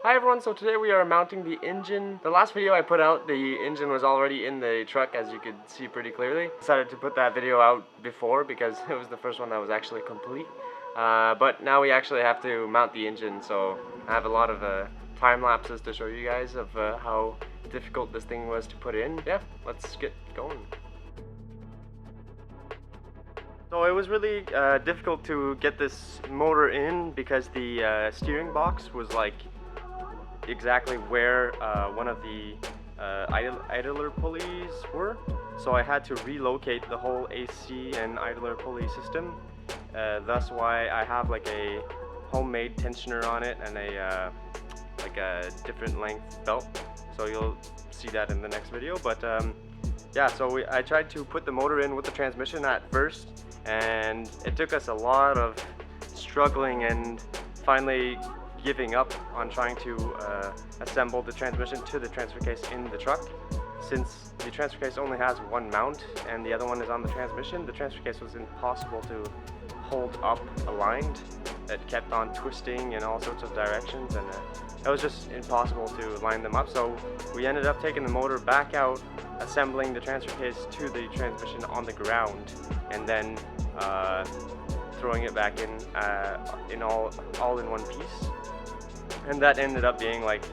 Hi everyone, so today we are mounting the engine. The last video I put out, the engine was already in the truck, as you could see pretty clearly. Decided to put that video out before because it was the first one that was actually complete. But now we actually have to mount the engine, so I have a lot of time lapses to show you guys of how difficult this thing was to put in. Yeah, let's get going. So it was really difficult to get this motor in because the steering box was like exactly where one of the idler pulleys were. So I had to relocate the whole AC and idler pulley system. That's why I have like a homemade tensioner on it and a like a different length belt. So you'll see that in the next video. But yeah, so I tried to put the motor in with the transmission at first, and it took us a lot of struggling and finally giving up on trying to assemble the transmission to the transfer case in the truck. Since the transfer case only has one mount and the other one is on the transmission, the transfer case was impossible to hold up aligned. It kept on twisting in all sorts of directions, and it was just impossible to line them up. So we ended up taking the motor back out, assembling the transfer case to the transmission on the ground, and then throwing it back in all in one piece. And that ended up being like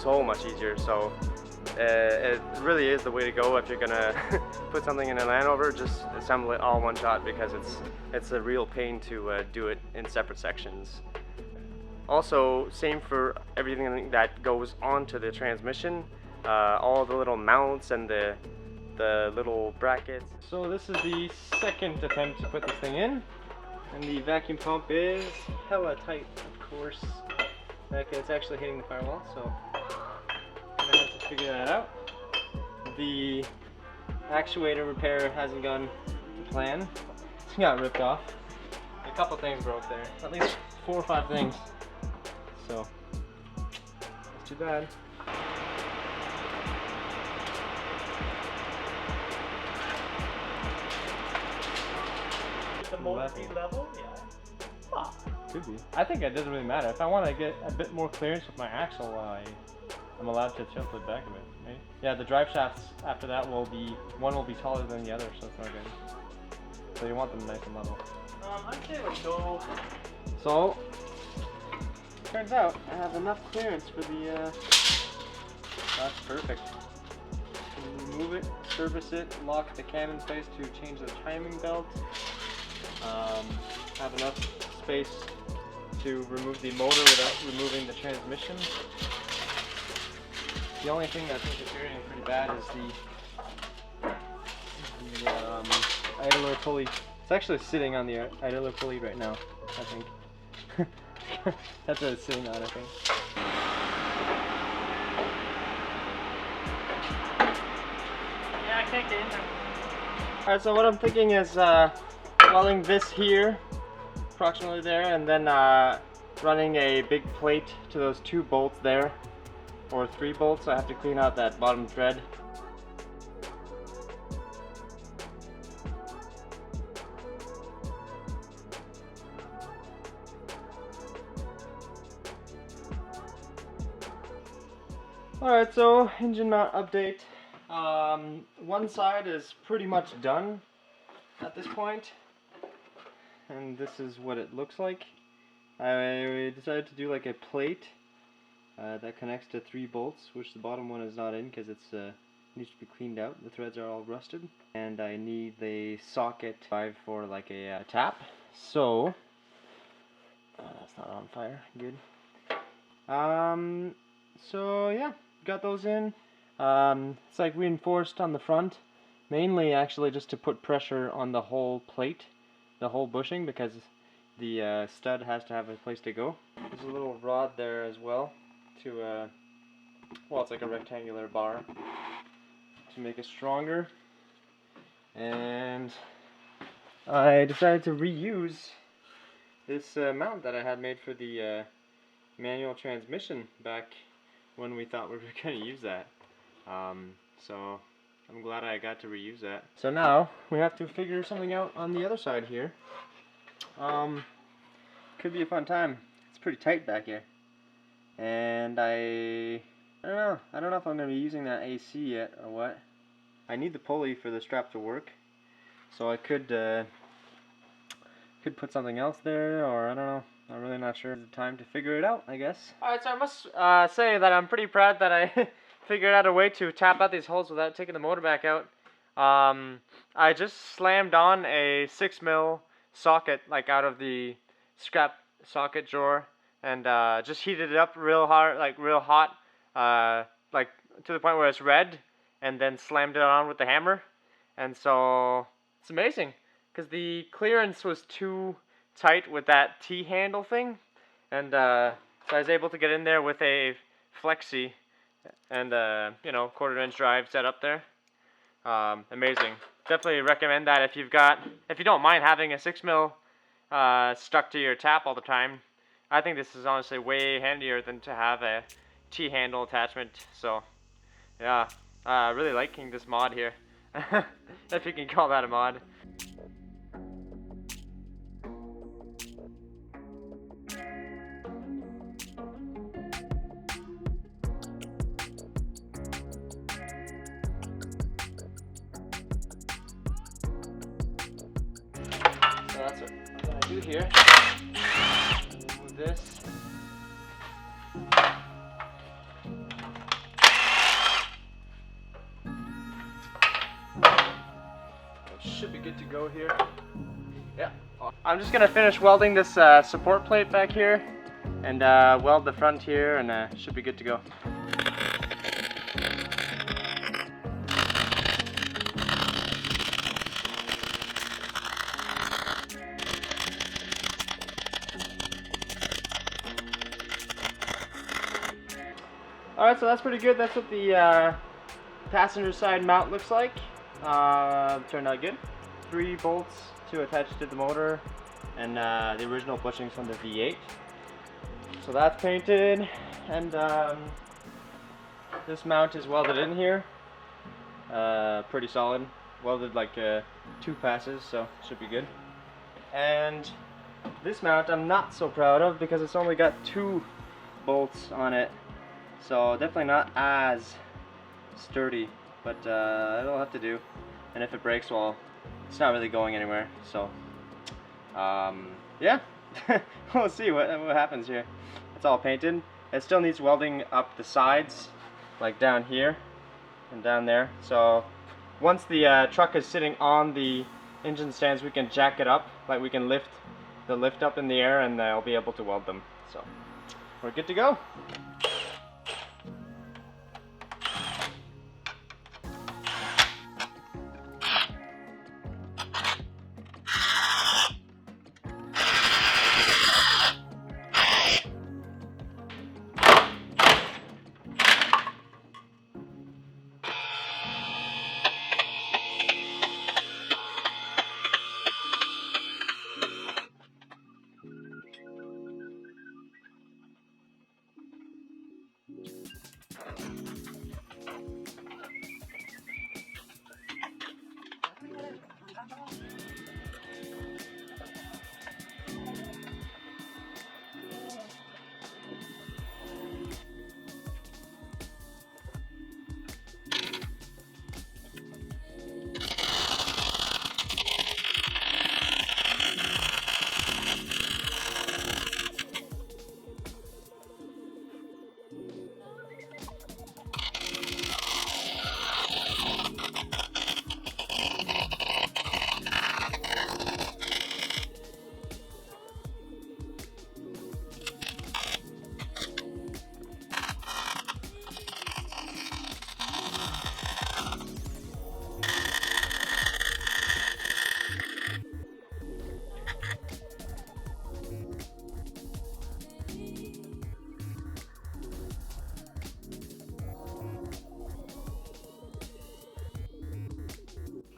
so much easier. So it really is the way to go if you're gonna put something in a Land Rover. Just assemble it all one shot, because it's a real pain to do it in separate sections. Also, same for everything that goes onto the transmission, all the little mounts and the little brackets. So this is the second attempt to put this thing in, and the vacuum pump is hella tight, of course. It's actually hitting the firewall, so I'm gonna have to figure that out. The actuator repair hasn't gone to plan. It got ripped off. A couple things broke there, at least 4 or 5 things. So that's too bad. The motor be level? Yeah. Ah. Could be. I think it doesn't really matter. If I want to get a bit more clearance with my axle, I'm allowed to tilt it back a bit. Maybe. Yeah, the drive shafts after that will be, one will be taller than the other, so it's not good. So you want them nice and level. I'd say let's go. So, turns out I have enough clearance for the, that's perfect. Remove it, service it, lock the cam in place to change the timing belt. Have enough space to remove the motor without removing the transmission. The only thing I think is irritating pretty bad is the idler pulley. It's actually sitting on the idler pulley right now, I think. That's what it's sitting on, I think. Yeah, I can't get in there. Alright, so what I'm thinking is welding this here, approximately there, and then running a big plate to those 2 bolts there, or 3 bolts. So I have to clean out that bottom thread. Alright, so engine mount update. One side is pretty much done at this point, and this is what it looks like. I decided to do like a plate that connects to 3 bolts, which the bottom one is not in because it's needs to be cleaned out. The threads are all rusted, and I need the socket 5 for like a tap. So that's not on fire. Good. So yeah, got those in. It's like reinforced on the front, mainly actually just to put pressure on the whole plate, the whole bushing, because the stud has to have a place to go. There's a little rod there as well to, well, it's like a rectangular bar to make it stronger. And I decided to reuse this mount that I had made for the manual transmission back when we thought we were going to use that. So I'm glad I got to reuse that. So now we have to figure something out on the other side here. Could be a fun time. It's pretty tight back here. and I don't know if I'm gonna be using that AC yet or what. I need the pulley for the strap to work, so I could put something else there, or I don't know. I'm really not sure. It's time to figure it out, I guess. Alright, so I must say that I'm pretty proud that I figured out a way to tap out these holes without taking the motor back out. I just slammed on a 6mm socket, like out of the scrap socket drawer, and just heated it up real hard, like real hot, like to the point where it's red, and then slammed it on with the hammer. And so it's amazing, because the clearance was too tight with that T-handle thing, and so I was able to get in there with a flexi and you know, 1/4" drive set up there. Amazing. Definitely recommend that if you don't mind having a 6mm stuck to your tap all the time. I think this is honestly way handier than to have a T-handle attachment. So yeah, really liking this mod here, if you can call that a mod. So that's what I'm gonna do here. Move this. Should be good to go here. Yeah. I'm just gonna finish welding this support plate back here, and weld the front here, and should be good to go. Alright, so that's pretty good. That's what the passenger side mount looks like. Turned out good. 3 bolts to attach to the motor, and the original bushings from the V8. So that's painted, and this mount is welded in here. Pretty solid. Welded like 2 passes, so should be good. And this mount I'm not so proud of because it's only got 2 bolts on it. So definitely not as sturdy, but it'll have to do. And if it breaks, well, it's not really going anywhere. So yeah, we'll see what happens here. It's all painted. It still needs welding up the sides, like down here and down there. So once the truck is sitting on the engine stands, we can jack it up, like we can lift the lift up in the air, and I'll be able to weld them. So we're good to go.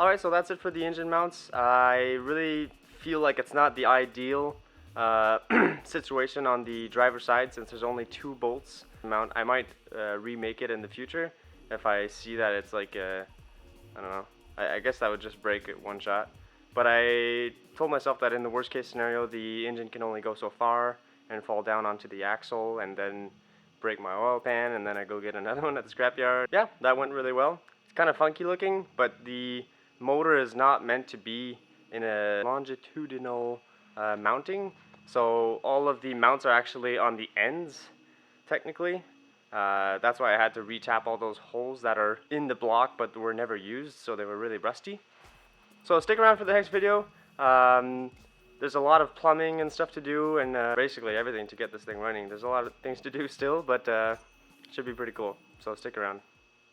Alright, so that's it for the engine mounts. I really feel like it's not the ideal situation on the driver's side, since there's only 2 bolts mount. I might remake it in the future if I see that it's like I don't know, I guess that would just break it one shot. But I told myself that in the worst case scenario, the engine can only go so far and fall down onto the axle, and then break my oil pan, and then I go get another one at the scrapyard. Yeah, that went really well. It's kind of funky looking, but the motor is not meant to be in a longitudinal mounting. So all of the mounts are actually on the ends, technically. That's why I had to retap all those holes that are in the block but were never used, so they were really rusty. So stick around for the next video. There's a lot of plumbing and stuff to do, and basically everything to get this thing running. There's a lot of things to do still, but should be pretty cool. So stick around.